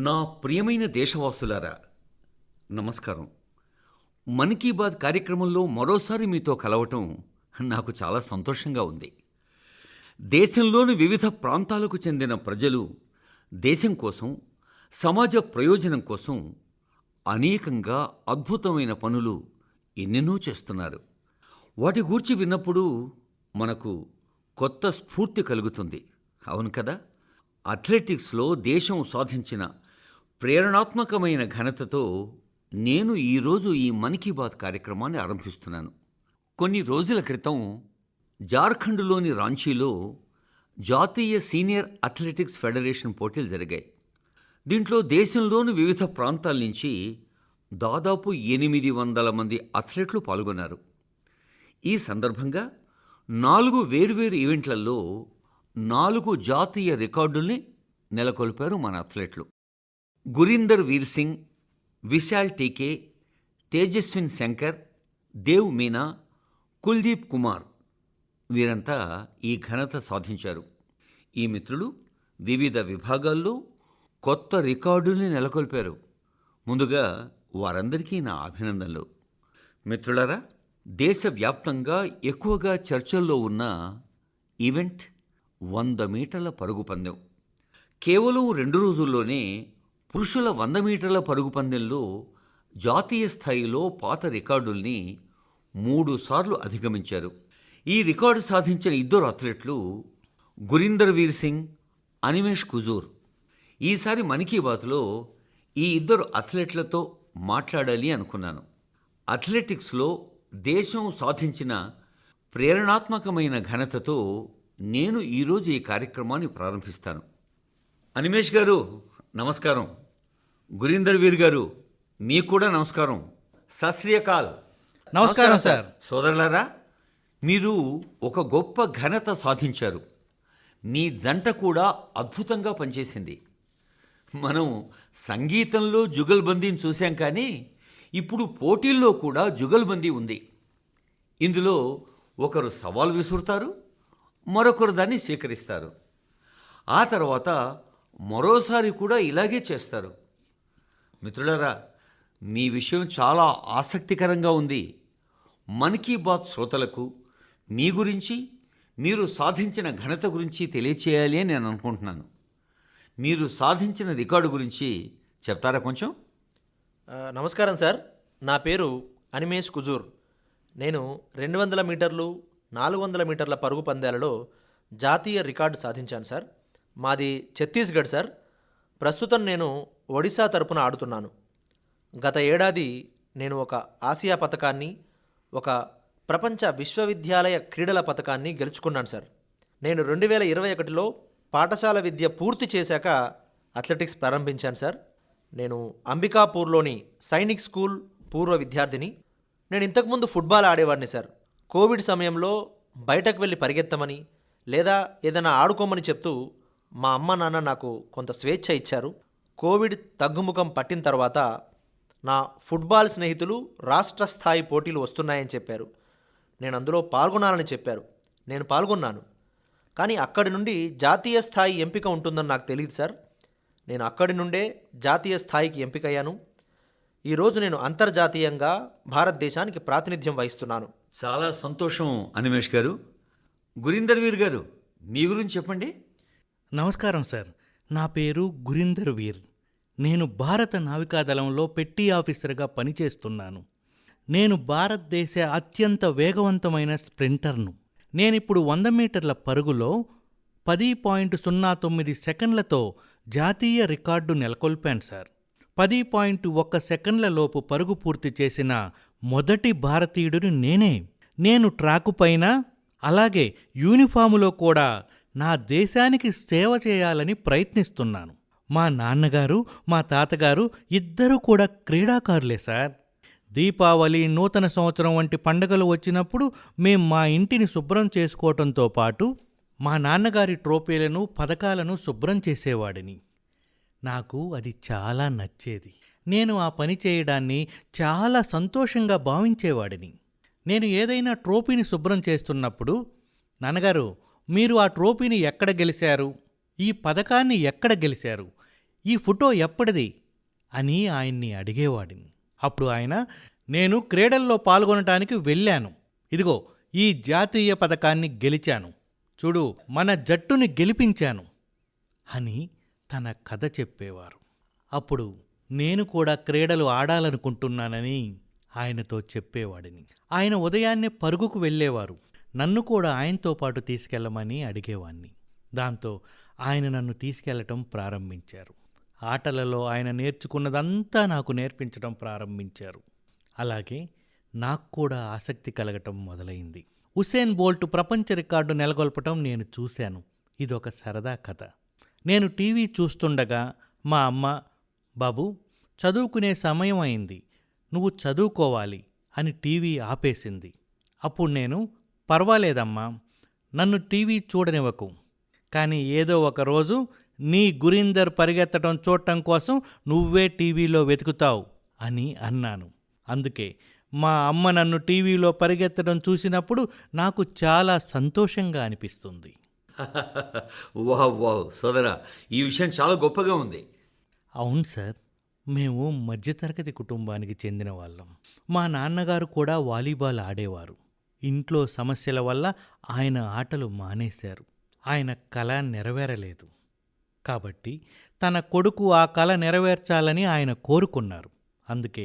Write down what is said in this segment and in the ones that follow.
నా ప్రియమైన దేశవాసులారా, నమస్కారం. మన్ కీ బాత్ కార్యక్రమంలో మరోసారి మీతో కలవటం నాకు చాలా సంతోషంగా ఉంది. దేశంలోని వివిధ ప్రాంతాలకు చెందిన ప్రజలు దేశం కోసం, సమాజ ప్రయోజనం కోసం అనేకంగా అద్భుతమైన పనులు ఎన్నెన్నో చేస్తున్నారు. వాటి గూర్చి విన్నప్పుడు మనకు కొత్త స్ఫూర్తి కలుగుతుంది. అవును కదా? అథ్లెటిక్స్లో దేశం సాధించిన ప్రేరణాత్మకమైన ఘనతతో నేను ఈరోజు ఈ మన్ కీ బాత్ కార్యక్రమాన్ని ఆరంభిస్తున్నాను. కొన్ని రోజుల క్రితం జార్ఖండ్లోని రాంచీలో జాతీయ సీనియర్ అథ్లెటిక్స్ ఫెడరేషన్ పోటీలు జరిగాయి. దీంట్లో దేశంలోని వివిధ ప్రాంతాల నుంచి దాదాపు 800 మంది అథ్లెట్లు పాల్గొన్నారు. ఈ సందర్భంగా 4 వేర్వేరు ఈవెంట్లలో 4 జాతీయ రికార్డుల్ని నెలకొల్పారు మన అథ్లెట్లు. గురీందర్ వీర్ సింగ్, విశాల్ టీకే, తేజస్విన్ శంకర్, దేవ్ మీనా, కుల్దీప్ కుమార్ వీరంతా ఈ ఘనత సాధించారు. ఈ మిత్రులు వివిధ విభాగాల్లో కొత్త రికార్డుల్ని నెలకొల్పారు. ముందుగా వారందరికీ నా అభినందనలు. మిత్రులారా, దేశవ్యాప్తంగా ఎక్కువగా చర్చల్లో ఉన్న ఈవెంట్ 100 మీటర్ల పరుగు పందెం. కేవలం 2 రోజుల్లోనే పురుషుల 100 మీటర్ల పరుగు పందెంలో జాతీయ స్థాయిలో పాత రికార్డుల్ని 3 సార్లు అధిగమించారు. ఈ రికార్డు సాధించిన 2 అథ్లెట్లు గురీందర్ వీర్ సింగ్, అనిమేష్ కుజూర్. ఈసారి మన్ కీ బాత్లో ఈ 2 అథ్లెట్లతో మాట్లాడాలి అనుకున్నాను. అథ్లెటిక్స్లో దేశం సాధించిన ప్రేరణాత్మకమైన ఘనతతో నేను ఈరోజు ఈ కార్యక్రమాన్ని ప్రారంభిస్తాను. అనిమేష్ గారు నమస్కారం. గురీందర్ వీర్ గారు మీకు కూడా నమస్కారం. సత్ శ్రీ అకాల్. నమస్కారం సార్. సోదరులారా, మీరు ఒక గొప్ప ఘనత సాధించారు. మీ జంట కూడా అద్భుతంగా పనిచేసింది. మనం సంగీతంలో జుగల్బందీని చూశాం, కానీ ఇప్పుడు పోటీల్లో కూడా జుగల్బందీ ఉంది. ఇందులో ఒకరు సవాల్ విసురుతారు, మరొకరు దాన్ని స్వీకరిస్తారు. ఆ తర్వాత మరోసారి కూడా ఇలాగే చేస్తారు. మిత్రులారా, మీ విషయం చాలా ఆసక్తికరంగా ఉంది. మన్ కీ బాత్ శ్రోతలకు మీ గురించి, మీరు సాధించిన ఘనత గురించి తెలియచేయాలి అని నేను అనుకుంటున్నాను. మీరు సాధించిన రికార్డు గురించి చెప్తారా కొంచెం? నమస్కారం సార్. నా పేరు అనిమేష్ కుజూర్. నేను 200 మీటర్లు, 400 మీటర్ల పరుగు పందాలలో జాతీయ రికార్డు సాధించాను సార్. మాది ఛత్తీస్గఢ్ సార్. ప్రస్తుతం నేను ఒడిశా తరపున ఆడుతున్నాను. గత ఏడాది నేను ఒక ఆసియా పథకాన్ని, ఒక ప్రపంచ విశ్వవిద్యాలయ క్రీడల పథకాన్ని గెలుచుకున్నాను సార్. నేను 2021లో పాఠశాల విద్య పూర్తి చేశాక అథ్లెటిక్స్ ప్రారంభించాను సార్. నేను అంబికాపూర్లోని సైనిక్ స్కూల్ పూర్వ విద్యార్థిని. నేను ఇంతకుముందు ఫుట్బాల్ ఆడేవాడిని సార్. కోవిడ్ సమయంలో బయటకు వెళ్ళి పరిగెత్తమని లేదా ఏదైనా ఆడుకోమని చెప్తూ మా అమ్మ నాన్న నాకు కొంత స్వేచ్ఛ ఇచ్చారు. కోవిడ్ తగ్గుముఖం పట్టిన తర్వాత నా ఫుట్బాల్ స్నేహితులు రాష్ట్ర స్థాయి పోటీలు వస్తున్నాయని చెప్పారు. నేను అందులో పాల్గొనాలని చెప్పారు. నేను పాల్గొన్నాను. కానీ అక్కడి నుండి జాతీయ స్థాయి ఎంపిక ఉంటుందని నాకు తెలియదు సార్. నేను అక్కడి నుండే జాతీయ స్థాయికి ఎంపికయ్యాను. ఈరోజు నేను అంతర్జాతీయంగా భారతదేశానికి ప్రాతినిధ్యం వహిస్తున్నాను. చాలా సంతోషం అనిమేష్ గారు. గురీందర్ వీర్ గారు, మీ గురించి చెప్పండి. నమస్కారం సార్. నా పేరు గురీందర్ వీర్. నేను భారత నావికాదళంలో పెట్టి ఆఫీసర్గా పనిచేస్తున్నాను. నేను భారతదేశ అత్యంత వేగవంతమైన స్ప్రింటర్ను. నేనిప్పుడు 100 మీటర్ల పరుగులో 10.09 సెకండ్లతో జాతీయ రికార్డు నెలకొల్పాను సార్. 10.1 సెకండ్లలోపు పరుగు పూర్తి చేసిన మొదటి భారతీయుడిని నేనే. నేను ట్రాకు పైన, అలాగే యూనిఫాములో కూడా నా దేశానికి సేవ చేయాలని ప్రయత్నిస్తున్నాను. మా నాన్నగారు, మా తాతగారు ఇద్దరూ కూడా క్రీడాకారులే సార్. దీపావళి, నూతన సంవత్సరం వంటి పండుగలు వచ్చినప్పుడు మేం మా ఇంటిని శుభ్రం చేసుకోవటంతో పాటు మా నాన్నగారి ట్రోఫీలను, పథకాలను శుభ్రం చేసేవాడిని. నాకు అది చాలా నచ్చేది. నేను ఆ పని చేయడాన్ని చాలా సంతోషంగా భావించేవాడిని. నేను ఏదైనా ట్రోఫీని శుభ్రం చేస్తున్నప్పుడు, నాన్నగారు మీరు ఆ ట్రోఫీని ఎక్కడ గెలిచారు, ఈ పథకాన్ని ఎక్కడ గెలిచారు, ఈ ఫోటో ఎప్పటిది అని ఆయన్ని అడిగేవాడిని. అప్పుడు ఆయన, నేను క్రీడల్లో పాల్గొనటానికి వెళ్ళాను, ఇదిగో ఈ జాతీయ పథకాన్ని గెలిచాను, చూడు మన జట్టుని గెలిపించాను అని తన కథ చెప్పేవారు. అప్పుడు నేను కూడా క్రీడలు ఆడాలనుకుంటున్నానని ఆయనతో చెప్పేవాడిని. ఆయన ఉదయాన్నే పరుగుకు వెళ్ళేవారు. నన్ను కూడా ఆయనతో పాటు తీసుకెళ్ళమని అడిగేవాణ్ణి. దాంతో ఆయన నన్ను తీసుకెళ్లటం ప్రారంభించారు. ఆటలలో ఆయన నేర్చుకున్నదంతా నాకు నేర్పించడం ప్రారంభించారు. అలాగే నాకు కూడా ఆసక్తి కలగటం మొదలైంది. ఉసేన్ బోల్ట్ ప్రపంచ రికార్డు నెలకొల్పటం నేను చూశాను. ఇదొక సరదా కథ. నేను టీవీ చూస్తుండగా మా అమ్మ, బాబు చదువుకునే సమయం అయింది, నువ్వు చదువుకోవాలి అని టీవీ ఆపేసింది. అప్పుడు నేను, పర్వాలేదమ్మా, నన్ను టీవీ చూడనివ్వకు, కానీ ఏదో ఒకరోజు నీ గురీందర్ పరిగెత్తడం చూడటం కోసం నువ్వే టీవీలో వెతుకుతావు అని అన్నాను. అందుకే మా అమ్మ నన్ను టీవీలో పరిగెత్తడం చూసినప్పుడు నాకు చాలా సంతోషంగా అనిపిస్తుంది. వావ్ వావ్ సోదరా, ఈ విషయం చాలా గొప్పగా ఉంది. అవును సార్, మేము మధ్యతరగతి కుటుంబానికి చెందిన వాళ్ళం. మా నాన్నగారు కూడా వాలీబాల్ ఆడేవారు. ఇంట్లో సమస్యల వల్ల ఆయన ఆటలు మానేశారు. ఆయన కల నెరవేరలేదు. కాబట్టి తన కొడుకు ఆ కల నెరవేర్చాలని ఆయన కోరుకున్నారు. అందుకే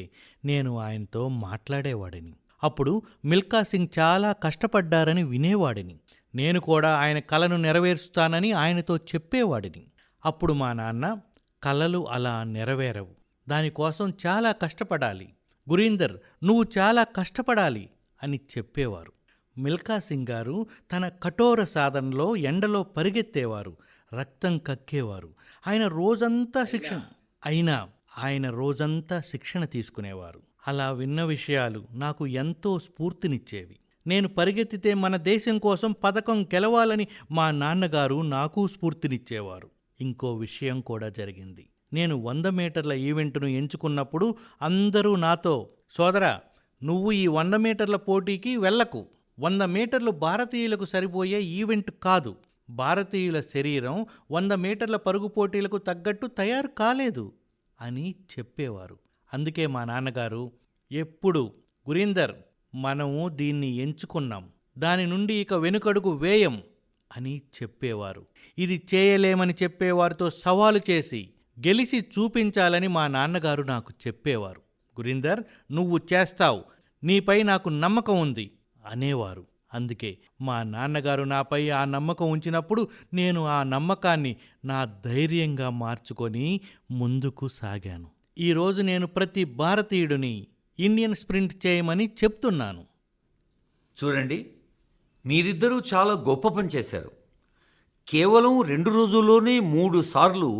నేను ఆయనతో మాట్లాడేవాడిని. అప్పుడు మిల్కా సింగ్ చాలా కష్టపడ్డారని వినేవాడిని. నేను కూడా ఆయన కలను నెరవేరుస్తానని ఆయనతో చెప్పేవాడిని. అప్పుడు మా నాన్న, కలలు అలా నెరవేరవు, దానికోసం చాలా కష్టపడాలి, గురీందర్ నువ్వు చాలా కష్టపడాలి అని చెప్పేవారు. మిల్కా సింగ్ గారు తన కఠోర సాధనలో ఎండలో పరిగెత్తేవారు, రక్తం కక్కేవారు. ఆయన రోజంతా శిక్షణ తీసుకునేవారు. అలా విన్న విషయాలు నాకు ఎంతో స్ఫూర్తినిచ్చేవి. నేను పరిగెత్తితే మన దేశం కోసం పథకం గెలవాలని మా నాన్నగారు నాకు స్ఫూర్తినిచ్చేవారు. ఇంకో విషయం కూడా జరిగింది. నేను 100 మీటర్ల ఈవెంట్ను ఎంచుకున్నప్పుడు అందరూ నాతో, సోదరా నువ్వు ఈ 100 మీటర్ల పోటీకి వెళ్ళకు, 100 మీటర్లు భారతీయులకు సరిపోయే ఈవెంట్ కాదు, భారతీయుల శరీరం 100 మీటర్ల పరుగు పోటీలకు తగ్గట్టు తయారు కాలేదు అని చెప్పేవారు. అందుకే మా నాన్నగారు ఎప్పుడు, గురీందర్ మనము దీన్ని ఎంచుకున్నాం, దాని నుండి ఇక వెనుకడుగు వేయం అని చెప్పేవారు. ఇది చేయలేమని చెప్పేవారితో సవాలు చేసి గెలిచి చూపించాలని మా నాన్నగారు నాకు చెప్పేవారు. గురీందర్ నువ్వు చేస్తావు, నీపై నాకు నమ్మకం ఉంది అనేవారు. అందుకే మా నాన్నగారు నాపై ఆ నమ్మకం ఉంచినప్పుడు నేను ఆ నమ్మకాన్ని నా ధైర్యంగా మార్చుకొని ముందుకు సాగాను. ఈరోజు నేను ప్రతి భారతీయుడిని ఇండియన్ స్ప్రింట్ చేయమని చెప్తున్నాను. చూడండి, మీరిద్దరూ చాలా గొప్ప పని చేశారు. కేవలం 2 రోజుల్లోనే 3 సార్లు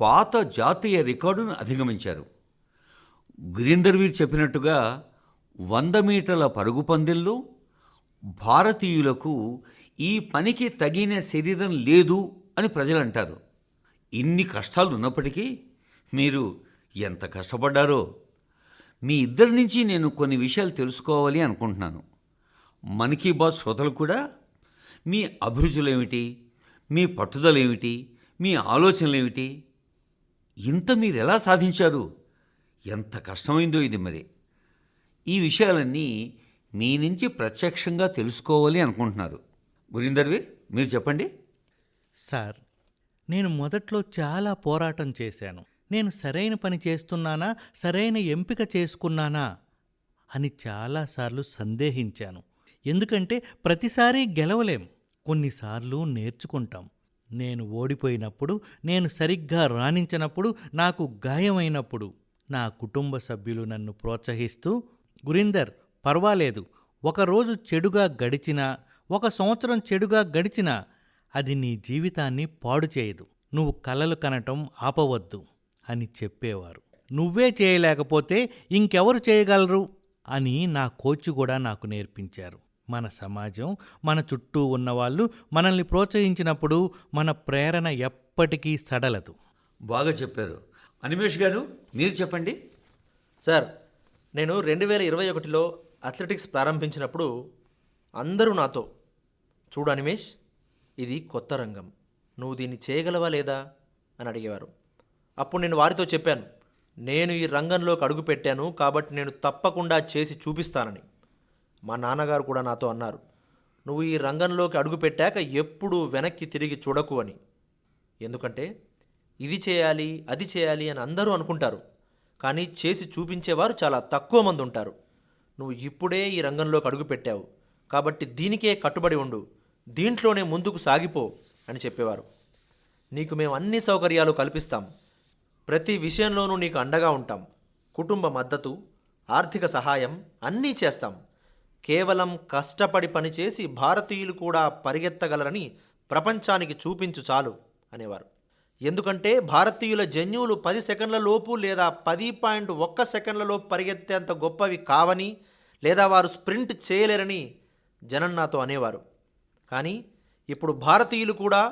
పాత జాతీయ రికార్డును అధిగమించారు. గురీందర్ వీర్ చెప్పినట్టుగా 100 మీటర్ల పరుగు పందెంలో భారతీయులకు ఈ పనికి తగిన శరీరం లేదు అని ప్రజలు అంటారు. ఇన్ని కష్టాలు ఉన్నప్పటికీ మీరు ఎంత కష్టపడ్డారో. మీ ఇద్దరి నుంచి నేను కొన్ని విషయాలు తెలుసుకోవాలి అనుకుంటున్నాను. మన్ కీ బాత్ శ్రోతలు కూడా మీ అభిరుచులు ఏమిటి, మీ పట్టుదల ఏమిటి, మీ ఆలోచనలు ఏమిటి, ఇంత మీరు ఎలా సాధించారు, ఎంత కష్టమైందో ఇది. మరి ఈ విషయాలన్నీ మీ నుంచి ప్రత్యక్షంగా తెలుసుకోవాలి అనుకుంటున్నారు. గురీందర్ వీర్ మీరు చెప్పండి. సార్, నేను మొదట్లో చాలా పోరాటం చేశాను. నేను సరైన పని చేస్తున్నానా, సరైన ఎంపిక చేసుకున్నానా అని చాలాసార్లు సందేహించాను. ఎందుకంటే ప్రతిసారీ గెలవలేం, కొన్నిసార్లు నేర్చుకుంటాం. నేను ఓడిపోయినప్పుడు, నేను సరిగ్గా రాణించినప్పుడు, నాకు గాయమైనప్పుడు నా కుటుంబ సభ్యులు నన్ను ప్రోత్సహిస్తూ, గురీందర్ పర్వాలేదు, ఒకరోజు చెడుగా గడిచినా, 1 సంవత్సరం చెడుగా గడిచినా అది నీ జీవితాన్ని పాడు చేయదు, నువ్వు కలలు కనటం ఆపవద్దు అని చెప్పేవారు. నువ్వే చేయలేకపోతే ఇంకెవరు చేయగలరు అని నా కోచ్ కూడా నాకు నేర్పించారు. మన సమాజం, మన చుట్టూ ఉన్నవాళ్ళు మనల్ని ప్రోత్సహించినప్పుడు మన ప్రేరణ ఎప్పటికీ సడలదు. బాగా చెప్పారు. అనిమేష్ గారు మీరు చెప్పండి. సార్, నేను 2021లో అథ్లెటిక్స్ ప్రారంభించినప్పుడు అందరూ నాతో, చూడు అనిమేష్, ఇది కొత్త రంగం, నువ్వు దీన్ని చేయగలవా లేదా అని అడిగేవారు. అప్పుడు నేను వారితో చెప్పాను, నేను ఈ రంగంలోకి అడుగు పెట్టాను కాబట్టి నేను తప్పకుండా చేసి చూపిస్తానని. మా నాన్నగారు కూడా నాతో అన్నారు, నువ్వు ఈ రంగంలోకి అడుగు పెట్టాక ఎప్పుడూ వెనక్కి తిరిగి చూడకు అని. ఎందుకంటే ఇది చేయాలి అది చేయాలి అని అందరూ అనుకుంటారు, కానీ చేసి చూపించేవారు చాలా తక్కువ మంది ఉంటారు. నువ్వు ఇప్పుడే ఈ రంగంలోకి అడుగు పెట్టావు కాబట్టి దీనికే కట్టుబడి ఉండు, దీంట్లోనే ముందుకు సాగిపో అని చెప్పేవారు. నీకు మేము అన్ని సౌకర్యాలు కల్పిస్తాం, ప్రతి విషయంలోనూ నీకు అండగా ఉంటాం, కుటుంబ మద్దతు, ఆర్థిక సహాయం అన్నీ చేస్తాం. కేవలం కష్టపడి పనిచేసి భారతీయులు కూడా పరిగెత్తగలరని ప్రపంచానికి చూపించు చాలు అనేవారు. ఎందుకంటే భారతీయుల జన్యువులు 10 సెకండ్ల లోపు లేదా 10.1 సెకండ్ల లోపు పరిగెత్తేంత గొప్పవి కావని, లేదా వారు స్ప్రింట్ చేయలేరని జనం నాతో అనేవారు. కానీ ఇప్పుడు భారతీయులు కూడా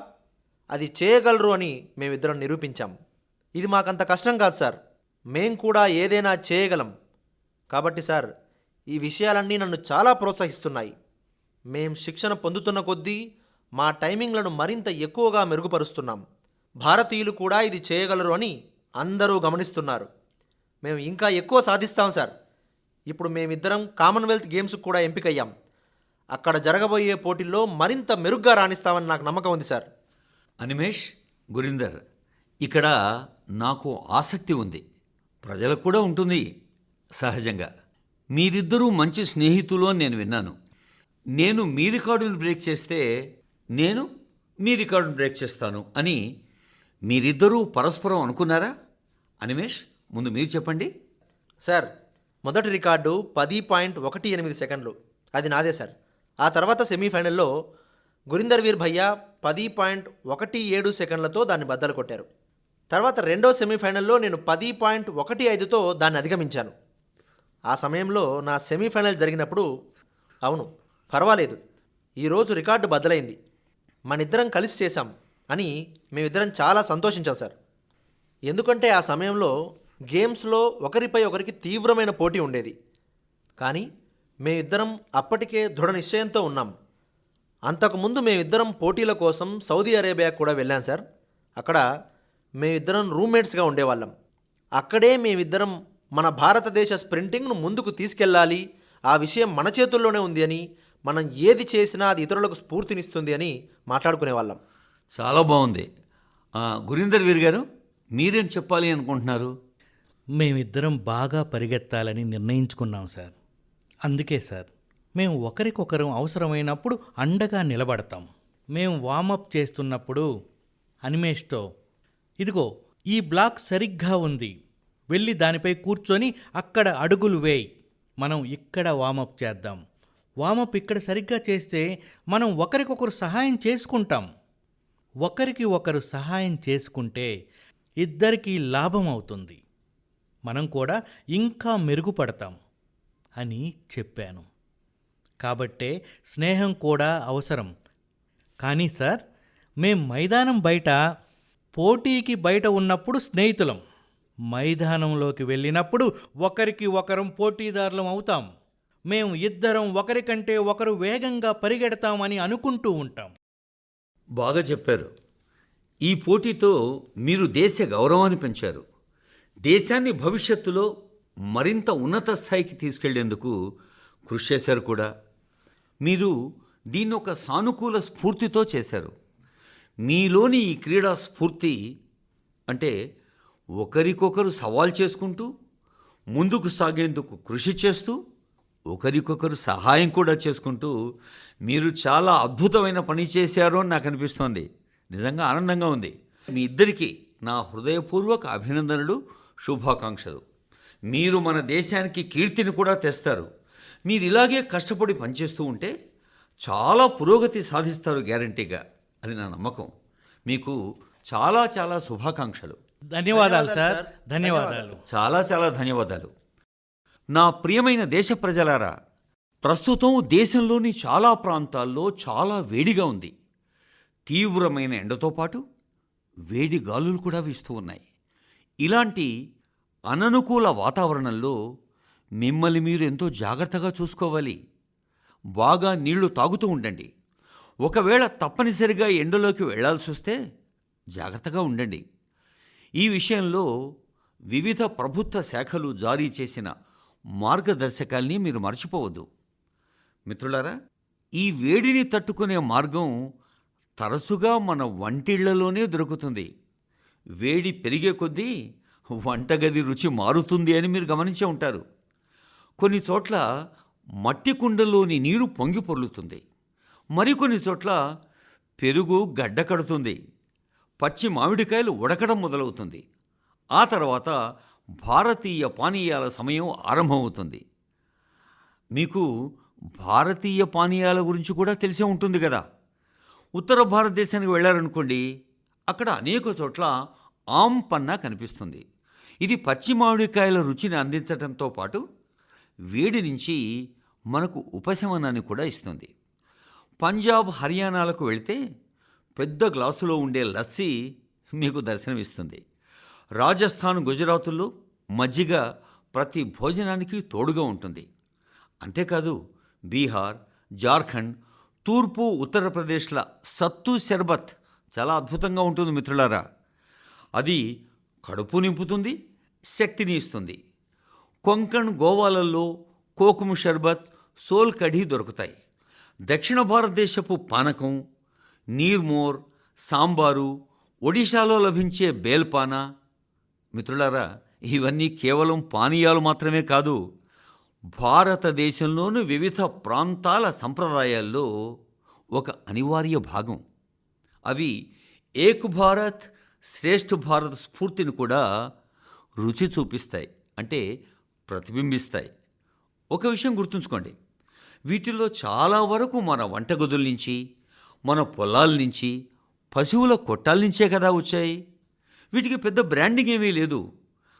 అది చేయగలరు అని మేమిద్దరం నిరూపించాం. ఇది మాకంత కష్టం కాదు సార్, మేం కూడా ఏదైనా చేయగలం. కాబట్టి సార్, ఈ విషయాలన్నీ నన్ను చాలా ప్రోత్సహిస్తున్నాయి. మేం శిక్షణ పొందుతున్న కొద్దీ మా టైమింగ్లను మరింత ఎక్కువగా మెరుగుపరుస్తున్నాం. భారతీయులు కూడా ఇది చేయగలరు అని అందరూ గమనిస్తున్నారు. మేము ఇంకా ఎక్కువ సాధిస్తాం సార్. ఇప్పుడు మేమిద్దరం కామన్వెల్త్ గేమ్స్కి కూడా ఎంపికయ్యాం. అక్కడ జరగబోయే పోటీల్లో మరింత మెరుగ్గా రాణిస్తామని నాకు నమ్మకం ఉంది సార్. అనిమేష్, గురీందర్, ఇక్కడ నాకు ఆసక్తి ఉంది, ప్రజలకు కూడా ఉంటుంది సహజంగా. మీరిద్దరూ మంచి స్నేహితులు అని నేను విన్నాను. నేను మీ రికార్డును బ్రేక్ చేస్తే నేను మీ రికార్డును బ్రేక్ చేస్తాను అని మీరిద్దరూ పరస్పరం అనుకున్నారా? అనిమేష్, ముందు మీరు చెప్పండి. సార్, మొదటి రికార్డు 10.18 సెకండ్లు, అది నాదే సార్. ఆ తర్వాత సెమీఫైనల్లో గురీందర్ వీర్ భయ్యా 10.17 సెకండ్లతో దాన్ని బద్దలు కొట్టారు. తర్వాత రెండో సెమీఫైనల్లో నేను 10.15తో దాన్ని అధిగమించాను. ఆ సమయంలో నా సెమీఫైనల్ జరిగినప్పుడు, అవును పర్వాలేదు, ఈరోజు రికార్డు బద్దలైంది, మనిద్దరం కలిసి చేశాం అని మేమిద్దరం చాలా సంతోషించాం సార్. ఎందుకంటే ఆ సమయంలో గేమ్స్లో ఒకరిపై ఒకరికి తీవ్రమైన పోటీ ఉండేది. కానీ మేమిద్దరం అప్పటికే దృఢ నిశ్చయంతో ఉన్నాం. అంతకుముందు మేమిద్దరం పోటీల కోసం సౌదీ అరేబియా కూడా వెళ్ళాం సార్. అక్కడ మేమిద్దరం రూమ్మేట్స్గా ఉండేవాళ్ళం. అక్కడే మేమిద్దరం మన భారతదేశ స్ప్రింటింగ్ను ముందుకు తీసుకెళ్ళాలి, ఆ విషయం మన చేతుల్లోనే ఉంది అని, మనం ఏది చేసినా అది ఇతరులకు స్ఫూర్తినిస్తుంది అని మాట్లాడుకునేవాళ్ళం. చాలా బాగుంది. గురీందర్ వీర్ గారు, మీరేం చెప్పాలి అనుకుంటున్నారు? మేమిద్దరం బాగా పరిగెత్తాలని నిర్ణయించుకున్నాం సార్. అందుకే సార్, మేము ఒకరికొకరం అవసరమైనప్పుడు అండగా నిలబడతాం. మేము వామప్ చేస్తున్నప్పుడు అనిమేష్తో, ఇదిగో ఈ బ్లాక్ సరిగ్గా ఉంది, వెళ్ళి దానిపై కూర్చొని అక్కడ అడుగులు వేయి, మనం ఇక్కడ వామప్ చేద్దాం, వామప్ ఇక్కడ సరిగ్గా చేస్తే మనం ఒకరికొకరు సహాయం చేసుకుంటాం, ఒకరికి ఒకరు సహాయం చేసుకుంటే ఇద్దరికీ లాభం అవుతుంది, మనం కూడా ఇంకా మెరుగుపడతాం అని చెప్పాను. కాబట్టే స్నేహం కూడా అవసరం. కానీ సార్, మేం మైదానం బయట పోటీకి బయట ఉన్నప్పుడు స్నేహితులం, మైదానంలోకి వెళ్ళినప్పుడు ఒకరికి ఒకరం పోటీదారులం అవుతాం. మేము ఇద్దరం ఒకరికంటే ఒకరు వేగంగా పరిగెడతామని అనుకుంటూ ఉంటాం. బాగా చెప్పారు. ఈ పోటీతో మీరు దేశ గౌరవాన్ని పెంచారు, దేశాన్ని భవిష్యత్తులో మరింత ఉన్నత స్థాయికి తీసుకెళ్లేందుకు కృషి చేశారు కూడా. మీరు దీన్ని ఒక సానుకూల స్ఫూర్తితో చేశారు. మీలోని ఈ క్రీడా స్ఫూర్తి అంటే ఒకరికొకరు సవాల్ చేసుకుంటూ ముందుకు సాగేందుకు కృషి చేస్తూ ఒకరికొకరు సహాయం కూడా చేసుకుంటూ మీరు చాలా అద్భుతమైన పని చేశారు అని నాకు అనిపిస్తోంది. నిజంగా ఆనందంగా ఉంది. మీ ఇద్దరికీ నా హృదయపూర్వక అభినందనలు, శుభాకాంక్షలు. మీరు మన దేశానికి కీర్తిని కూడా తెస్తారు. మీరు ఇలాగే కష్టపడి పనిచేస్తూ ఉంటే చాలా పురోగతి సాధిస్తారు గ్యారంటీగా, అది నా నమ్మకం. మీకు చాలా చాలా శుభాకాంక్షలు. ధన్యవాదాలు సార్. ధన్యవాదాలు. చాలా చాలా ధన్యవాదాలు. నా ప్రియమైన దేశ ప్రజలారా, ప్రస్తుతం దేశంలోని చాలా ప్రాంతాల్లో చాలా వేడిగా ఉంది. తీవ్రమైన ఎండతో పాటు వేడి గాలులు కూడా వీస్తూ ఉన్నాయి. ఇలాంటి అననుకూల వాతావరణంలో మిమ్మల్ని మీరు ఎంతో జాగ్రత్తగా చూసుకోవాలి. బాగా నీళ్లు తాగుతూ ఉండండి. ఒకవేళ తప్పనిసరిగా ఎండలోకి వెళ్లాల్సి వస్తే జాగ్రత్తగా ఉండండి. ఈ విషయంలో వివిధ ప్రభుత్వ శాఖలు జారీ చేసిన మార్గదర్శకాల్ని మీరు మర్చిపోవద్దు. మిత్రులారా, ఈ వేడిని తట్టుకునే మార్గం తరచుగా మన వంటిళ్లలోనే దొరుకుతుంది. వేడి పెరిగే కొద్దీ వంటగది రుచి మారుతుంది అని మీరు గమనించే ఉంటారు. కొన్ని చోట్ల మట్టి కుండలోని నీరు పొంగి పొర్లుతుంది. మరికొన్ని చోట్ల పెరుగు గడ్డ కడుతుంది. పచ్చి మామిడికాయలు ఉడకడం మొదలవుతుంది. ఆ తర్వాత భారతీయ పానీయాల సమయం ఆరంభమవుతుంది. మీకు భారతీయ పానీయాల గురించి కూడా తెలిసే ఉంటుంది కదా. ఉత్తర భారతదేశానికి వెళ్ళారనుకోండి, అక్కడ అనేక చోట్ల ఆమ్ పన్నా కనిపిస్తుంది. ఇది పచ్చి మామిడికాయల రుచిని అందించడంతో పాటు వేడి నుంచి మనకు ఉపశమనాన్ని కూడా ఇస్తుంది. పంజాబ్, హర్యానాలకు వెళితే పెద్ద గ్లాసులో ఉండే లస్సీ మీకు దర్శనమిస్తుంది. రాజస్థాన్, గుజరాతుల్లో మజ్జిగ ప్రతి భోజనానికి తోడుగా ఉంటుంది. అంతేకాదు బీహార్, జార్ఖండ్, తూర్పు ఉత్తరప్రదేశ్ల సత్తు షర్బత్ చాలా అద్భుతంగా ఉంటుంది మిత్రులారా. అది కడుపు నింపుతుంది, శక్తిని ఇస్తుంది. కొంకణ్, గోవాలలో కోకుము షర్బత్, సోల్ కఢీ దొరుకుతాయి. దక్షిణ భారతదేశపు పానకం, నీర్మోర్, సాంబారు, ఒడిశాలో లభించే బేల్పానా. మిత్రులారా, ఇవన్నీ కేవలం పానీయాలు మాత్రమే కాదు, భారతదేశంలోని వివిధ ప్రాంతాల సంప్రదాయాల్లో ఒక అనివార్య భాగం. అవి ఏక్ భారత్ శ్రేష్ఠ భారత్ స్ఫూర్తిని కూడా రుచి చూపిస్తాయి, అంటే ప్రతిబింబిస్తాయి. ఒక విషయం గుర్తుంచుకోండి, వీటిల్లో చాలా వరకు మన వంటగదుల నుంచి, మన పొలాల నుంచి, పశువుల కొట్టాల నుంచే కదా వచ్చాయి. వీటికి పెద్ద బ్రాండింగ్ ఏమీ లేదు,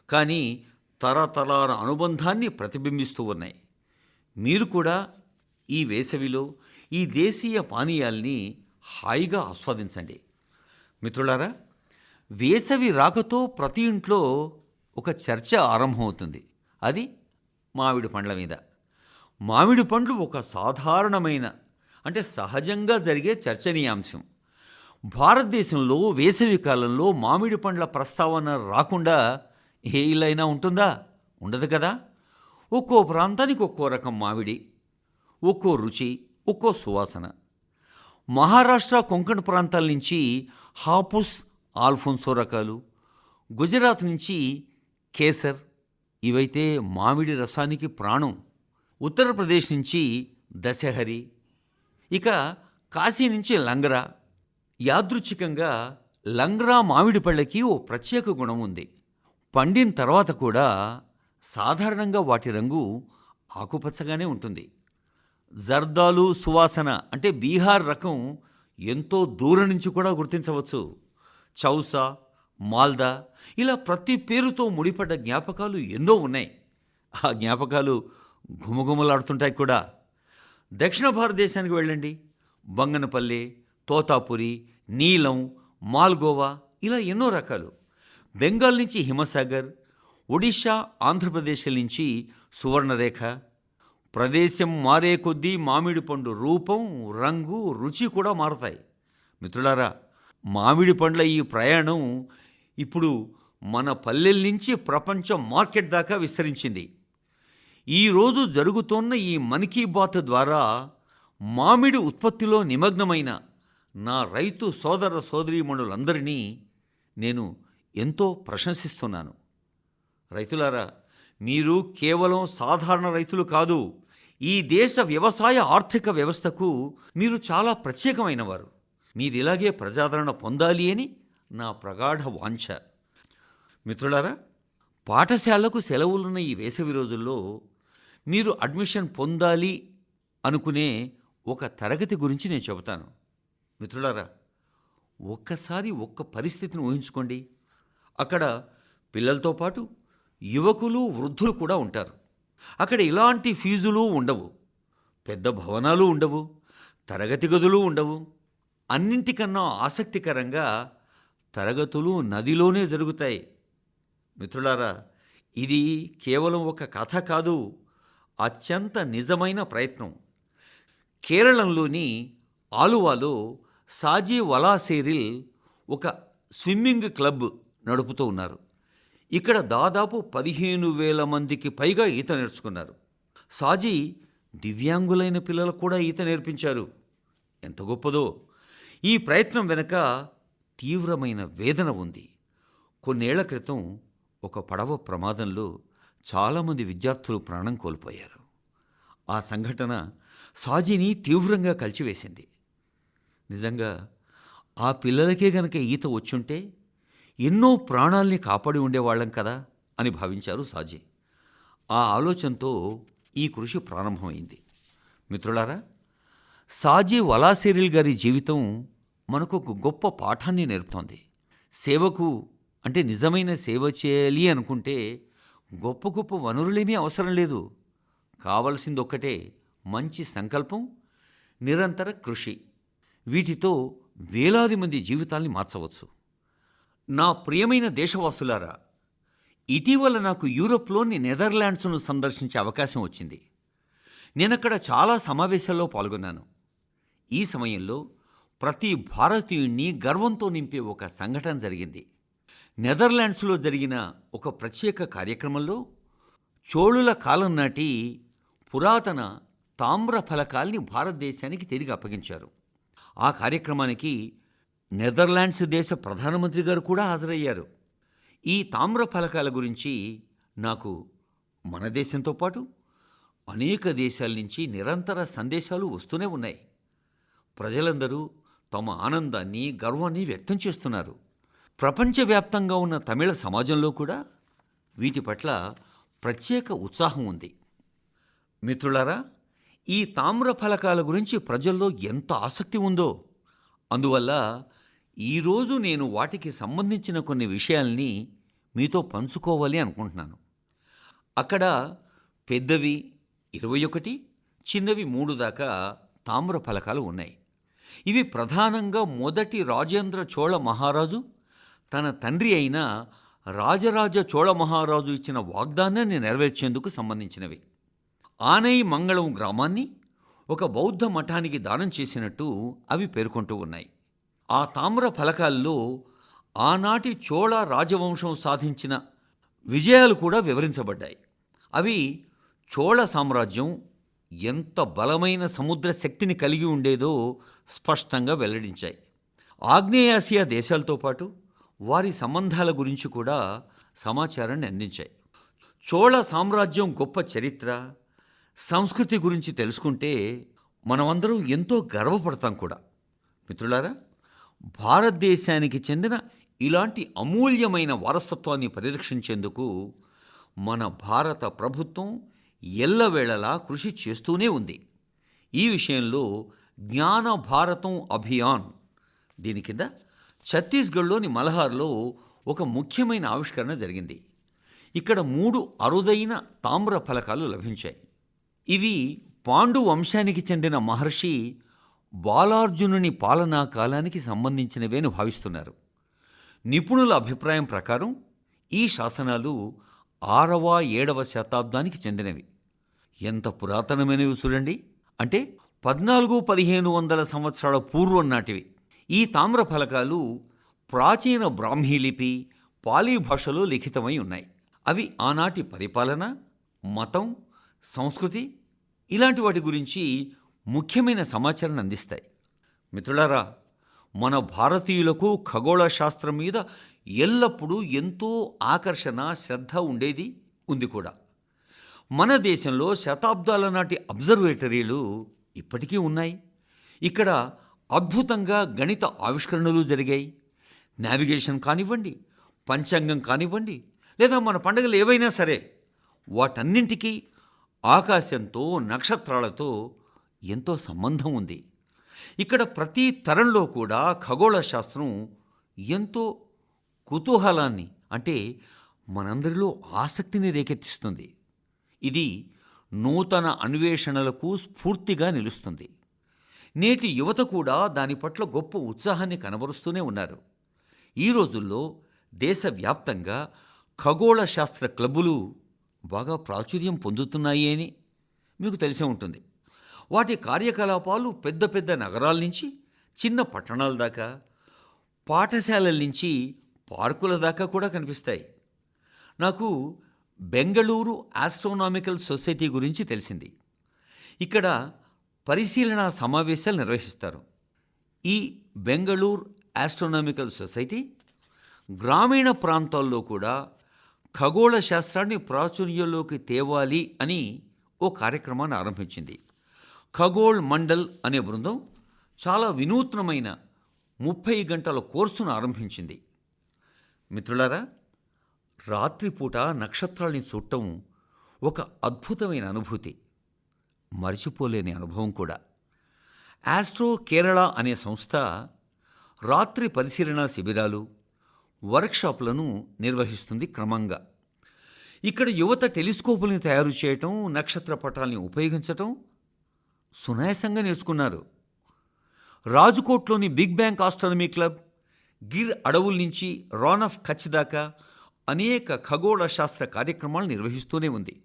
కానీ తరతరాల అనుబంధాన్ని ప్రతిబింబిస్తూ ఉన్నాయి. మీరు కూడా ఈ వేసవిలో ఈ దేశీయ పానీయాల్ని హాయిగా ఆస్వాదించండి. మిత్రులారా, వేసవి రాకతో ప్రతి ఇంట్లో ఒక చర్చ ఆరంభమవుతుంది. అది మామిడి పండ్ల మీద. మామిడి పండ్లు ఒక సాధారణమైన, అంటే సహజంగా జరిగే చర్చనీయాంశం. భారతదేశంలో వేసవి కాలంలో మామిడి పండ్ల ప్రస్తావన రాకుండా ఏ ఇల్లైనా ఉంటుందా? ఉండదు కదా. ఒక్కో ప్రాంతానికి ఒక్కో రకం మామిడి, ఒక్కో రుచి, ఒక్కో సువాసన. మహారాష్ట్ర, కొంకణ్ ప్రాంతాల నుంచి హాపుస్, ఆల్ఫోన్సో రకాలు, గుజరాత్ నుంచి కేసర్, ఇవైతే మామిడి రసానికి ప్రాణం. ఉత్తరప్రదేశ్ నుంచి దశహరి, ఇక కాశీ నుంచి లంగరా. యాదృచ్ఛికంగా లంగ్రా మామిడి పళ్ళకి ఓ ప్రత్యేక గుణం ఉంది. పండిన తర్వాత కూడా సాధారణంగా వాటి రంగు ఆకుపచ్చగానే ఉంటుంది. జర్దాలు సువాసన అంటే బీహార్ రకం ఎంతో దూరం నుంచి కూడా గుర్తించవచ్చు. చౌసా, మాల్దా, ఇలా ప్రతి పేరుతో ముడిపడ్డ జ్ఞాపకాలు ఎన్నో ఉన్నాయి. ఆ జ్ఞాపకాలు ఘుమఘుమలాడుతుంటాయి కూడా. దక్షిణ భారతదేశానికి వెళ్ళండి, బంగనపల్లి, తోతాపురి, నీలం, మాల్గోవా, ఇలా ఎన్నో రకాలు. బెంగాల్ నుంచి హిమసాగర్, ఒడిషా, ఆంధ్రప్రదేశ్ నుంచి సువర్ణరేఖ. ప్రదేశం మారే కొద్దీ మామిడి పండు రూపం, రంగు, రుచి కూడా మారుతాయి. మిత్రులారా, మామిడి పండ్ల ఈ ప్రయాణం ఇప్పుడు మన పల్లెల నుంచి ప్రపంచ మార్కెట్ దాకా విస్తరించింది. ఈరోజు జరుగుతోన్న ఈ మన్ కీ బాత్ ద్వారా మామిడి ఉత్పత్తిలో నిమగ్నమైన నా రైతు సోదర సోదరీమణులందరినీ నేను ఎంతో ప్రశంసిస్తున్నాను. రైతులారా, మీరు కేవలం సాధారణ రైతులు కాదు, ఈ దేశ వ్యవసాయ ఆర్థిక వ్యవస్థకు మీరు చాలా ప్రత్యేకమైన వారు. మీరిలాగే ప్రజాదరణ పొందాలి అని నా ప్రగాఢ వాంఛ. మిత్రులారా, పాఠశాలకు సెలవులున్న ఈ వేసవి రోజుల్లో మీరు అడ్మిషన్ పొందాలి అనుకునే ఒక తరగతి గురించి నేను చెబుతాను. మిత్రులారా, ఒక్కసారి ఒక్క పరిస్థితిని ఊహించుకోండి. అక్కడ పిల్లలతో పాటు యువకులు, వృద్ధులు కూడా ఉంటారు. అక్కడ ఇలాంటి ఫీజులు ఉండవు, పెద్ద భవనాలు ఉండవు, తరగతి గదులు ఉండవు. అన్నింటికన్నా ఆసక్తికరంగా తరగతులు నదిలోనే జరుగుతాయి. మిత్రులారా, ఇది కేవలం ఒక కథ కాదు, అత్యంత నిజమైన ప్రయత్నం. కేరళంలోని ఆలువాలో సాజీ వలాసేరిల్ ఒక స్విమ్మింగ్ క్లబ్ నడుపుతూ ఉన్నారు. ఇక్కడ దాదాపు 15,000 మందికి పైగా ఈత నేర్చుకున్నారు. సాజీ దివ్యాంగులైన పిల్లలకు కూడా ఈత నేర్పించారు. ఎంత గొప్పదో! ఈ ప్రయత్నం వెనుక తీవ్రమైన వేదన ఉంది. కొన్నేళ్ల క్రితం ఒక పడవ ప్రమాదంలో చాలామంది విద్యార్థులు ప్రాణం కోల్పోయారు. ఆ సంఘటన సాజీని తీవ్రంగా కలిచివేసింది. నిజంగా ఆ పిల్లలకే గనక ఈత వచ్చుంటే ఎన్నో ప్రాణాల్ని కాపాడి ఉండేవాళ్లం కదా అని భావించారు సాజీ. ఆ ఆలోచనతో ఈ కృషి ప్రారంభమైంది. మిత్రులారా, సాజీ వలాసిరిల్ గారి జీవితం మనకు ఒక గొప్ప పాఠాన్ని నేర్పుతోంది. సేవకు అంటే నిజమైన సేవ చేయాలి అనుకుంటే గొప్ప గొప్ప వనరులేమీ అవసరం లేదు. కావలసింది ఒక్కటే, మంచి సంకల్పం, నిరంతర కృషి. వీటితో వేలాది మంది జీవితాల్ని మార్చవచ్చు. నా ప్రియమైన దేశవాసులారా, ఇటీవల నాకు యూరోప్లోని నెదర్లాండ్స్ను సందర్శించే అవకాశం వచ్చింది. నేనక్కడ చాలా సమావేశాల్లో పాల్గొన్నాను. ఈ సమయంలో ప్రతి భారతీయుణ్ణి గర్వంతో నింపే ఒక సంఘటన జరిగింది. నెదర్లాండ్స్లో జరిగిన ఒక ప్రత్యేక కార్యక్రమంలో చోళుల కాలం నాటి పురాతన తామ్ర ఫలకాల్ని భారతదేశానికి తిరిగి అప్పగించారు. ఆ కార్యక్రమానికి నెదర్లాండ్స్ దేశ ప్రధానమంత్రి గారు కూడా హాజరయ్యారు. ఈ తామ్ర ఫలకాల గురించి నాకు మన దేశంతో పాటు అనేక దేశాల నుంచి నిరంతర సందేశాలు వస్తూనే ఉన్నాయి. ప్రజలందరూ తమ ఆనందాన్ని, గర్వాన్ని వ్యక్తం చేస్తున్నారు. ప్రపంచవ్యాప్తంగా ఉన్న తమిళ సమాజంలో కూడా వీటి పట్ల ప్రత్యేక ఉత్సాహం ఉంది. మిత్రులారా, ఈ తామ్ర ఫలకాల గురించి ప్రజల్లో ఎంత ఆసక్తి ఉందో! అందువల్ల ఈరోజు నేను వాటికి సంబంధించిన కొన్ని విషయాల్ని మీతో పంచుకోవాలి అనుకుంటున్నాను. అక్కడ పెద్దవి 21, చిన్నవి 3 దాకా తామ్ర ఫలకాలు ఉన్నాయి. ఇవి ప్రధానంగా మొదటి రాజేంద్ర చోళ మహారాజు తన తండ్రి అయిన రాజరాజ చోళ మహారాజు ఇచ్చిన వాగ్దానాన్ని నెరవేర్చేందుకు సంబంధించినవి. ఆనై మంగళం గ్రామాన్ని ఒక బౌద్ధ మఠానికి దానం చేసినట్టు అవి పేర్కొంటూ ఉన్నాయి. ఆ తామ్ర ఫలకాల్లో ఆనాటి చోళ రాజవంశం సాధించిన విజయాలు కూడా వివరించబడ్డాయి. అవి చోళ సామ్రాజ్యం ఎంత బలమైన సముద్ర శక్తిని కలిగి ఉండేదో స్పష్టంగా వెల్లడించాయి. ఆగ్నేయాసియా దేశాలతో పాటు వారి సంబంధాల గురించి కూడా సమాచారాన్ని అందించాయి. చోళ సామ్రాజ్యం గొప్ప చరిత్ర, సంస్కృతి గురించి తెలుసుకుంటే మనమందరం ఎంతో గర్వపడతాం కూడా. మిత్రులారా, భారతదేశానికి చెందిన ఇలాంటి అమూల్యమైన వారసత్వాన్ని పరిరక్షించేందుకు మన భారత ప్రభుత్వం ఎల్లవేళలా కృషి చేస్తూనే ఉంది. ఈ విషయంలో జ్ఞాన భారతం అభియాన్, దీని కింద ఛత్తీస్గఢ్లోని మల్హార్లో ఒక ముఖ్యమైన ఆవిష్కరణ జరిగింది. ఇక్కడ 3 అరుదైన తామ్ర ఫలకాలు లభించాయి. ఇవి పాండు వంశానికి చెందిన మహర్షి బాలార్జునుని పాలనా కాలానికి సంబంధించినవేని భావిస్తున్నారు. నిపుణుల అభిప్రాయం ప్రకారం ఈ శాసనాలు 6వ, 7వ శతాబ్దానికి చెందినవి. ఎంత పురాతనమైనవి చూడండి! అంటే 1400-1500 సంవత్సరాల పూర్వం నాటివి. ఈ తామ్ర ఫలకాలు ప్రాచీన బ్రాహ్మీ లిపి, పాలీ భాషలో లిఖితమై ఉన్నాయి. అవి ఆనాటి పరిపాలన, మతం, సంస్కృతి ఇలాంటి వాటి గురించి ముఖ్యమైన సమాచారాన్ని అందిస్తాయి. మిత్రులారా, మన భారతీయులకు ఖగోళ శాస్త్రం మీద ఎల్లప్పుడూ ఎంతో ఆకర్షణ, శ్రద్ధ ఉండేది, ఉంది కూడా. మన దేశంలో శతాబ్దాల నాటి అబ్జర్వేటరీలు ఇప్పటికీ ఉన్నాయి. ఇక్కడ అద్భుతంగా గణిత ఆవిష్కరణలు జరిగాయి. నావిగేషన్ కానివ్వండి, పంచాంగం కానివ్వండి, లేదా మన పండుగలు ఏవైనా సరే, వాటన్నింటికీ ఆకాశంతో, నక్షత్రాలతో ఎంతో సంబంధం ఉంది. ఇక్కడ ప్రతి తరంలో కూడా ఖగోళ శాస్త్రం ఎంతో కుతూహలాన్ని, అంటే మనందరిలో ఆసక్తిని రేకెత్తిస్తుంది. ఇది నూతన అన్వేషణలకు స్ఫూర్తిగా నిలుస్తుంది. నేటి యువత కూడా దాని పట్ల గొప్ప ఉత్సాహాన్ని కనబరుస్తూనే ఉన్నారు. ఈ రోజుల్లో దేశవ్యాప్తంగా ఖగోళ శాస్త్ర క్లబ్బులు బాగా ప్రాచుర్యం పొందుతున్నాయి అని మీకు తెలిసే ఉంటుంది. వాటి కార్యకలాపాలు పెద్ద పెద్ద నగరాల నుంచి చిన్న పట్టణాల దాకా, పాఠశాలల నుంచి పార్కుల దాకా కూడా కనిపిస్తాయి. నాకు బెంగళూరు ఆస్ట్రోనామికల్ సొసైటీ గురించి తెలిసింది. ఇక్కడ పరిశీలన సమావేశాలు నిర్వహిస్తారు. ఈ బెంగళూరు ఆస్ట్రోనామికల్ సొసైటీ గ్రామీణ ప్రాంతాల్లో కూడా ఖగోళ శాస్త్రాన్ని ప్రాచుర్యంలోకి తేవాలి అని ఓ కార్యక్రమాన్ని ఆరంభించింది. ఖగోళ్ మండల్ అనే బృందం చాలా వినూత్నమైన 30 గంటల కోర్సును ఆరంభించింది. మిత్రులారా, రాత్రిపూట నక్షత్రాల్ని చూడటం ఒక అద్భుతమైన అనుభూతి, మరిచిపోలేని అనుభవం కూడా. ఆస్ట్రో కేరళ అనే సంస్థ రాత్రి పరిశీలన శిబిరాలు, వర్క్షాప్లను నిర్వహిస్తుంది క్రమంగా. ఇక్కడ యువత టెలిస్కోపుల్ని తయారు చేయటం, నక్షత్ర పటాల్ని ఉపయోగించటం సునాయాసంగా నేర్చుకున్నారు. రాజ్కోట్లోని big bang astronomy club, Gir అడవుల నుంచి రాన్ ఆఫ్ కచ్ దాకా అనేక ఖగోళ శాస్త్ర కార్యక్రమాలు నిర్వహిస్తూనే ఉంది.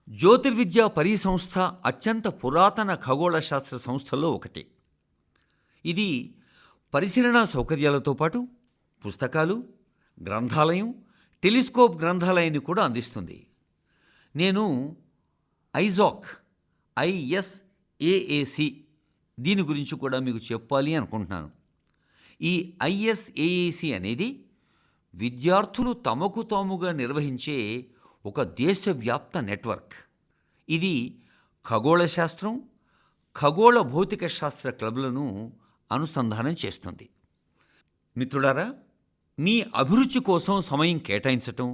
జ్యోతిర్విద్యా పరిసంస్థ అత్యంత పురాతన ఖగోళ శాస్త్ర సంస్థల్లో ఒకటి. ఇది పరిశీలనా సౌకర్యాలతో పాటు పుస్తకాలు, గ్రంథాలయం, టెలిస్కోప్ గ్రంథాలయాన్ని కూడా అందిస్తుంది. నేను ISAAC దీని గురించి కూడా మీకు చెప్పాలి అనుకుంటున్నాను. ఈ ISAAC అనేది విద్యార్థులు తమకు తాముగా నిర్వహించే ఒక దేశవ్యాప్త నెట్వర్క్. ఇది ఖగోళ శాస్త్రం, ఖగోళ భౌతిక శాస్త్ర క్లబ్లను అనుసంధానం చేస్తుంది. మిత్రులారా, మీ అభిరుచి కోసం సమయం కేటాయించటం,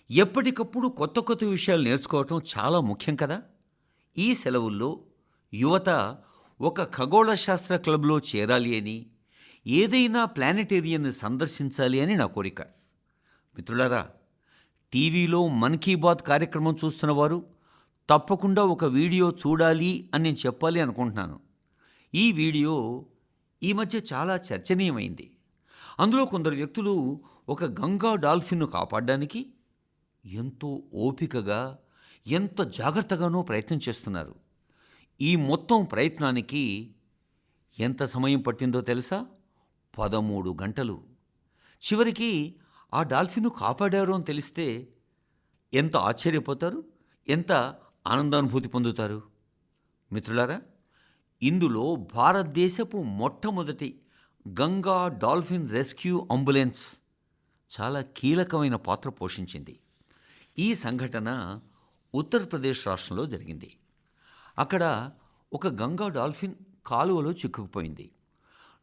ఎప్పటికప్పుడు కొత్త కొత్త విషయాలు నేర్చుకోవటం చాలా ముఖ్యం కదా. ఈ సెలవుల్లో యువత ఒక ఖగోళ శాస్త్ర క్లబ్లో చేరాలి అని, ఏదైనా ప్లానెటేరియంని సందర్శించాలి అని నా కోరిక. మిత్రులారా, టీవీలో మన్ కీ బాత్ కార్యక్రమం చూస్తున్న వారు తప్పకుండా ఒక వీడియో చూడాలి అని నేను చెప్పాలి అనుకుంటున్నాను. ఈ వీడియో ఈ మధ్య చాలా చర్చనీయమైంది. అందులో కొందరు వ్యక్తులు ఒక గంగా డాల్ఫిన్ను కాపాడడానికి ఎంతో ఓపికగా, ఎంత జాగ్రత్తగానో ప్రయత్నం చేస్తున్నారు. ఈ మొత్తం ప్రయత్నానికి ఎంత సమయం పట్టిందో తెలుసా? 13 గంటలు. చివరికి ఆ డాల్ఫిన్ను కాపాడారు అని తెలిస్తే ఎంత ఆశ్చర్యపోతారు, ఎంత ఆనందానుభూతి పొందుతారు. మిత్రులారా, ఇందులో భారతదేశపు మొట్టమొదటి గంగా డాల్ఫిన్ రెస్క్యూ అంబులెన్స్ చాలా కీలకమైన పాత్ర పోషించింది. ఈ సంఘటన ఉత్తరప్రదేశ్ రాష్ట్రంలో జరిగింది. అక్కడ ఒక గంగా డాల్ఫిన్ కాలువలో చిక్కుకుపోయింది.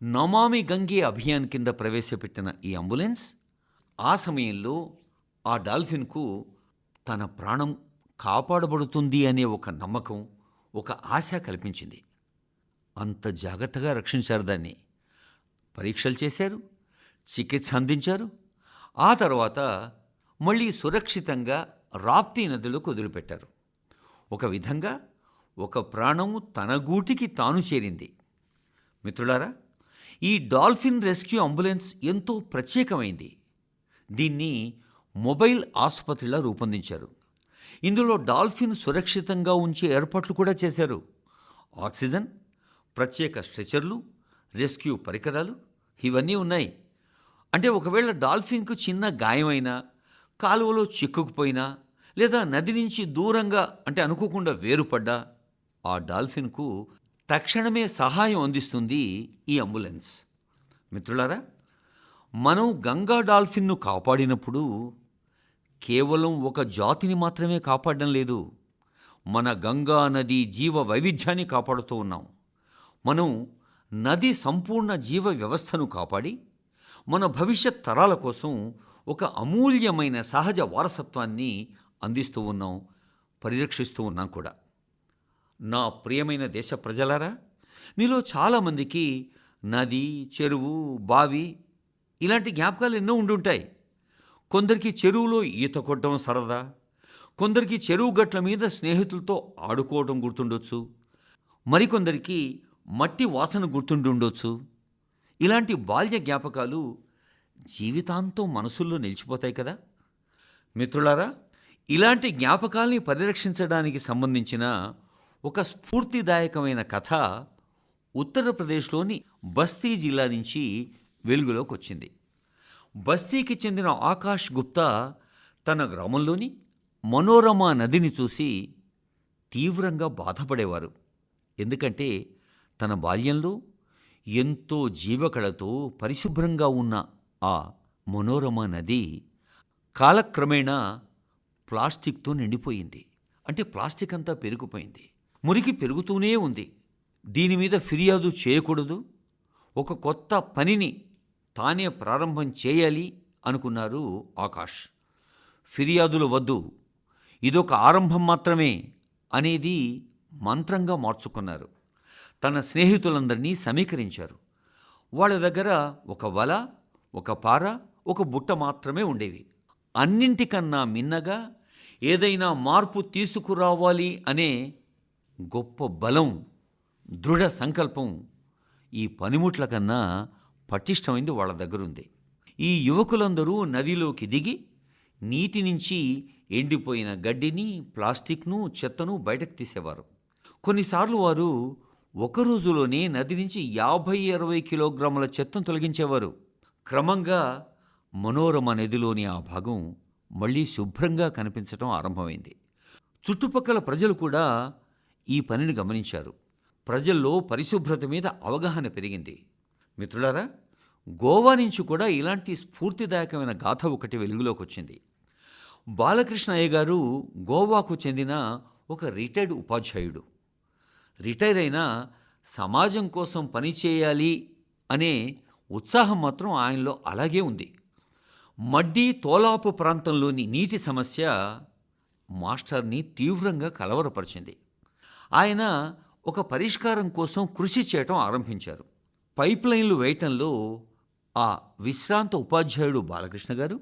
నమామి గంగే అభియాన్ కింద ప్రవేశపెట్టిన ఈ అంబులెన్స్ ఆ సమయంలో ఆ డాల్ఫిన్కు తన ప్రాణం కాపాడబడుతుంది అనే ఒక నమ్మకం, ఒక ఆశ కల్పించింది. అంత జాగ్రత్తగా రక్షించారు దాన్ని. పరీక్షలు చేశారు, చికిత్స అందించారు. ఆ తర్వాత మళ్ళీ సురక్షితంగా రాప్తీ నదిలోకి వదిలిపెట్టారు. ఒక విధంగా ఒక ప్రాణము తన గూటికి తాను చేరింది. మిత్రులారా, ఈ డాల్ఫిన్ రెస్క్యూ అంబులెన్స్ ఎంతో ప్రత్యేకమైంది. దీన్ని మొబైల్ ఆసుపత్రిలా రూపొందించారు. ఇందులో డాల్ఫిన్ సురక్షితంగా ఉంచే ఏర్పాట్లు కూడా చేశారు. ఆక్సిజన్, ప్రత్యేక స్ట్రెచర్లు, రెస్క్యూ పరికరాలు ఇవన్నీ ఉన్నాయి. అంటే ఒకవేళ డాల్ఫిన్కు చిన్న గాయమైనా, కాలువలో చిక్కుకుపోయినా, లేదా నది నుంచి దూరంగా అంటే అనుకోకుండా వేరుపడ్డా ఆ డాల్ఫిన్కు తక్షణమే సహాయం అందిస్తుంది ఈ అంబులెన్స్. మిత్రులారా, మనం గంగా డాల్ఫిన్ను కాపాడినప్పుడు కేవలం ఒక జాతిని మాత్రమే కాపాడడం లేదు, మన గంగా నది జీవ వైవిధ్యాన్ని కాపాడుతూ ఉన్నాం. మనం నది సంపూర్ణ జీవ వ్యవస్థను కాపాడి మన భవిష్యత్ తరాల కోసం ఒక అమూల్యమైన సహజ వారసత్వాన్ని అందిస్తూ ఉన్నాం, పరిరక్షిస్తూ ఉన్నాం కూడా. నా ప్రియమైన దేశ ప్రజలారా, మీలో చాలామందికి నది, చెరువు, బావి ఇలాంటి జ్ఞాపకాలు ఎన్నో ఉండుంటాయి. కొందరికి చెరువులో ఈత కొట్టడం సరదా, కొందరికి చెరువు గట్ల మీద స్నేహితులతో ఆడుకోవడం గుర్తుండొచ్చు, మరికొందరికి మట్టి వాసన గుర్తుండుండొచ్చు. ఇలాంటి బాల్య జ్ఞాపకాలు జీవితాంతం మనసుల్లో నిలిచిపోతాయి కదా. మిత్రులారా, ఇలాంటి జ్ఞాపకాల్ని పరిరక్షించడానికి సంబంధించిన ఒక స్ఫూర్తిదాయకమైన కథ ఉత్తరప్రదేశ్లోని బస్తీ జిల్లా నుంచి వెలుగులోకి వచ్చింది. బస్తీకి చెందిన ఆకాష్ గుప్తా తన గ్రామంలోని మనోరమ నదిని చూసి తీవ్రంగా బాధపడేవారు. ఎందుకంటే తన బాల్యంలో ఎంతో జీవకళతో పరిశుభ్రంగా ఉన్న ఆ మనోరమ నది కాలక్రమేణా ప్లాస్టిక్తో నిండిపోయింది. అంటే ప్లాస్టిక్ అంతా పెరిగిపోయింది, మురికి పెరుగుతూనే ఉంది. దీని మీద ఫిర్యాదు చేయకూడదు, ఒక కొత్త పనిని తానే ప్రారంభం చేయాలి అనుకున్నారు ఆకాష్. ఫిర్యాదులు వద్దు, ఇదొక ఆరంభం మాత్రమే అనేది మంత్రంగా మార్చుకున్నారు. తన స్నేహితులందరినీ సమీకరించారు. వాళ్ళ దగ్గర ఒక వల, ఒక పార, ఒక బుట్ట మాత్రమే ఉండేవి. అన్నింటికన్నా మిన్నగా ఏదైనా మార్పు తీసుకురావాలి అనే గొప్ప బలం, దృఢ సంకల్పం ఈ పనిముట్ల కన్నా పటిష్టమైంది వాళ్ళ దగ్గరుంది. ఈ యువకులందరూ నదిలోకి దిగి నీటి నుంచి ఎండిపోయిన గడ్డిని, ప్లాస్టిక్ను, చెత్తను బయటకు తీసేవారు. కొన్నిసార్లు వారు ఒక రోజులోనే నది నుంచి 50-60 కిలోగ్రాముల చెత్తను తొలగించేవారు. క్రమంగా మనోరమ నదిలోని ఆ భాగం మళ్ళీ శుభ్రంగా కనిపించడం ఆరంభమైంది. చుట్టుపక్కల ప్రజలు కూడా ఈ పనిని గమనించారు. ప్రజల్లో పరిశుభ్రత మీద అవగాహన పెరిగింది. మిత్రులారా, గోవా నుంచి కూడా ఇలాంటి స్ఫూర్తిదాయకమైన గాథ ఒకటి వెలుగులోకి వచ్చింది. బాలకృష్ణ అయ్య గారు గోవాకు చెందిన ఒక రిటైర్డ్ ఉపాధ్యాయుడు. రిటైర్ అయినా సమాజం కోసం పనిచేయాలి అనే ఉత్సాహం మాత్రం ఆయనలో అలాగే ఉంది. మడ్డి తోలాపు ప్రాంతంలోని నీటి సమస్య మాస్టర్ని తీవ్రంగా కలవరపరిచింది. ఆయన ఒక పరిష్కారం కోసం కృషి చేయటం ఆరంభించారు. పైప్ లైన్లు వేయటంలో ఆ విశ్రాంత ఉపాధ్యాయుడు బాలకృష్ణ గారు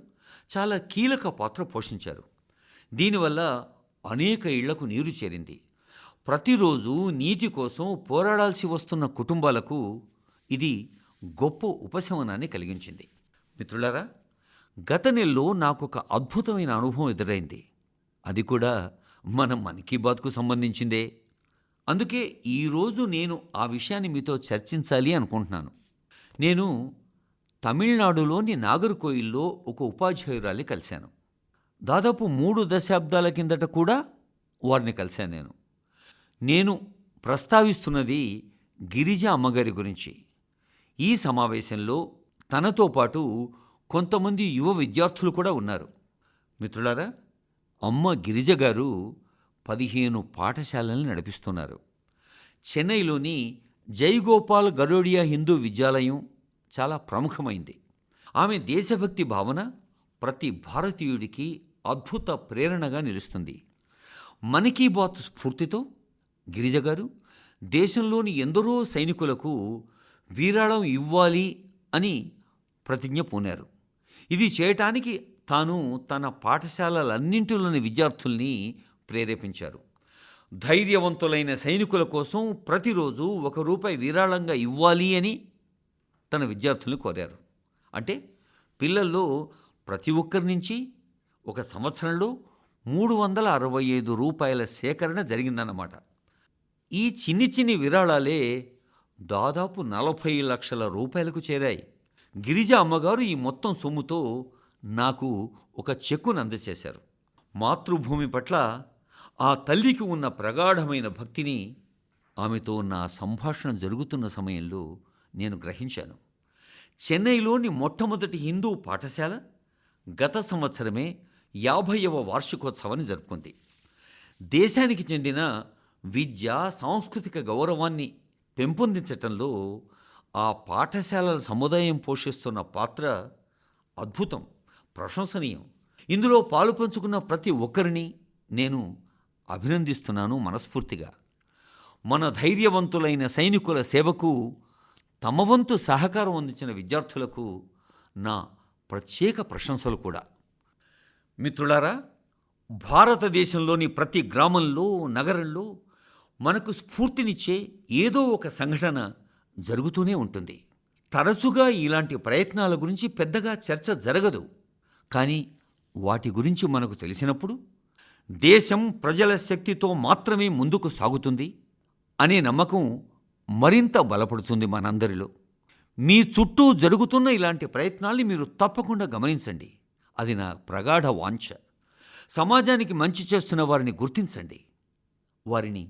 చాలా కీలక పాత్ర పోషించారు. దీనివల్ల అనేక ఇళ్లకు నీరు చేరింది. ప్రతిరోజు నీటి కోసం పోరాడాల్సి వస్తున్న కుటుంబాలకు ఇది గొప్ప ఉపశమనాన్ని కలిగించింది. మిత్రులారా, గత నెలలో నాకొక అద్భుతమైన అనుభవం ఎదురైంది. అది కూడా మన మన్ కీ బాత్కు సంబంధించిందే. అందుకే ఈరోజు నేను ఆ విషయాన్ని మీతో చర్చించాలి అనుకుంటున్నాను. నేను తమిళనాడులోని నాగర్కోయిల్లో ఒక ఉపాధ్యాయురాలి కలిశాను. దాదాపు 3 దశాబ్దాల కిందట కూడా వారిని కలిశాను. నేను ప్రస్తావిస్తున్నది గిరిజ అమ్మగారి గురించి. ఈ సమావేశంలో తనతో పాటు కొంతమంది యువ విద్యార్థులు కూడా ఉన్నారు. మిత్రులారా, అమ్మ గిరిజ గారు 15 పాఠశాలలను నడిపిస్తున్నారు. చెన్నైలోని జైగోపాల్ గరోడియా హిందూ విద్యాలయం చాలా ప్రముఖమైంది. ఆమె దేశభక్తి భావన ప్రతి భారతీయుడికి అద్భుత ప్రేరణగా నిలుస్తుంది. మన్ కీ బాత్ స్ఫూర్తితో గిరిజ గారు దేశంలోని ఎందరో సైనికులకు వీరాళం ఇవ్వాలి అని ప్రతిజ్ఞ పూనారు. ఇది చేయటానికి తాను తన పాఠశాలలన్నింటిలోని విద్యార్థుల్ని ప్రేరేపించారు. ధైర్యవంతులైన సైనికుల కోసం ప్రతిరోజు ₹1 విరాళంగా ఇవ్వాలి అని తన విద్యార్థుల్ని కోరారు. అంటే పిల్లల్లో ప్రతి ఒక్కరి నుంచి ఒక సంవత్సరంలో ₹365 సేకరణ జరిగిందన్నమాట. ఈ చిన్ని విరాళాలే దాదాపు 40 లక్షల రూపాయలకు చేరాయి. గిరిజ అమ్మగారు ఈ మొత్తం సొమ్ముతో నాకు ఒక చెక్కును అందజేశారు. మాతృభూమి పట్ల ఆ తల్లికి ఉన్న ప్రగాఢమైన భక్తిని ఆమెతో నా సంభాషణ జరుగుతున్న సమయంలో నేను గ్రహించాను. చెన్నైలోని మొట్టమొదటి హిందూ పాఠశాల గత సంవత్సరమే 50వ వార్షికోత్సవాన్ని జరుపుకుంది. దేశానికి చెందిన విద్య, సాంస్కృతిక గౌరవాన్ని పెంపొందించటంలో ఆ పాఠశాలల సముదాయం పోషిస్తున్న పాత్ర అద్భుతం, ప్రశంసనీయం. ఇందులో పాలు పంచుకున్న ప్రతి ఒక్కరిని నేను అభినందిస్తున్నాను మనస్ఫూర్తిగా. మన ధైర్యవంతులైన సైనికుల సేవకు తమ వంతు సహకారం అందించిన విద్యార్థులకు నా ప్రత్యేక ప్రశంసలు కూడా. మిత్రులారా, భారతదేశంలోని ప్రతి గ్రామంలో, నగరంలో మనకు స్ఫూర్తినిచ్చే ఏదో ఒక సంఘటన జరుగుతూనే ఉంటుంది. తరచుగా ఇలాంటి ప్రయత్నాల గురించి పెద్దగా చర్చ జరగదు. కానీ వాటి గురించి మనకు తెలిసినప్పుడు దేశం ప్రజల శక్తితో మాత్రమే ముందుకు సాగుతుంది అనే నమ్మకం మరింత బలపడుతుంది మనందరిలో. మీ చుట్టూ జరుగుతున్న ఇలాంటి ప్రయత్నాల్ని మీరు తప్పకుండా గమనించండి. అది నా ప్రగాఢ వాంఛ. సమాజానికి మంచి చేస్తున్న వారిని గుర్తించండి, వారిని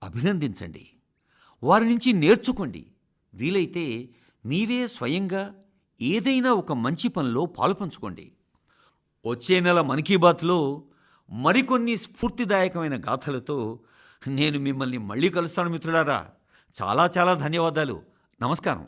అభినందించండి, వారి నుంచి నేర్చుకోండి. వీలైతే మీరే స్వయంగా ఏదైనా ఒక మంచి పనిలో పాలుపంచుకోండి. వచ్చే నెల మన్ కీ బాత్లో మరికొన్ని స్ఫూర్తిదాయకమైన గాథలతో నేను మిమ్మల్ని మళ్ళీ కలుస్తాను మిత్రులారా. చాలా చాలా ధన్యవాదాలు. నమస్కారం.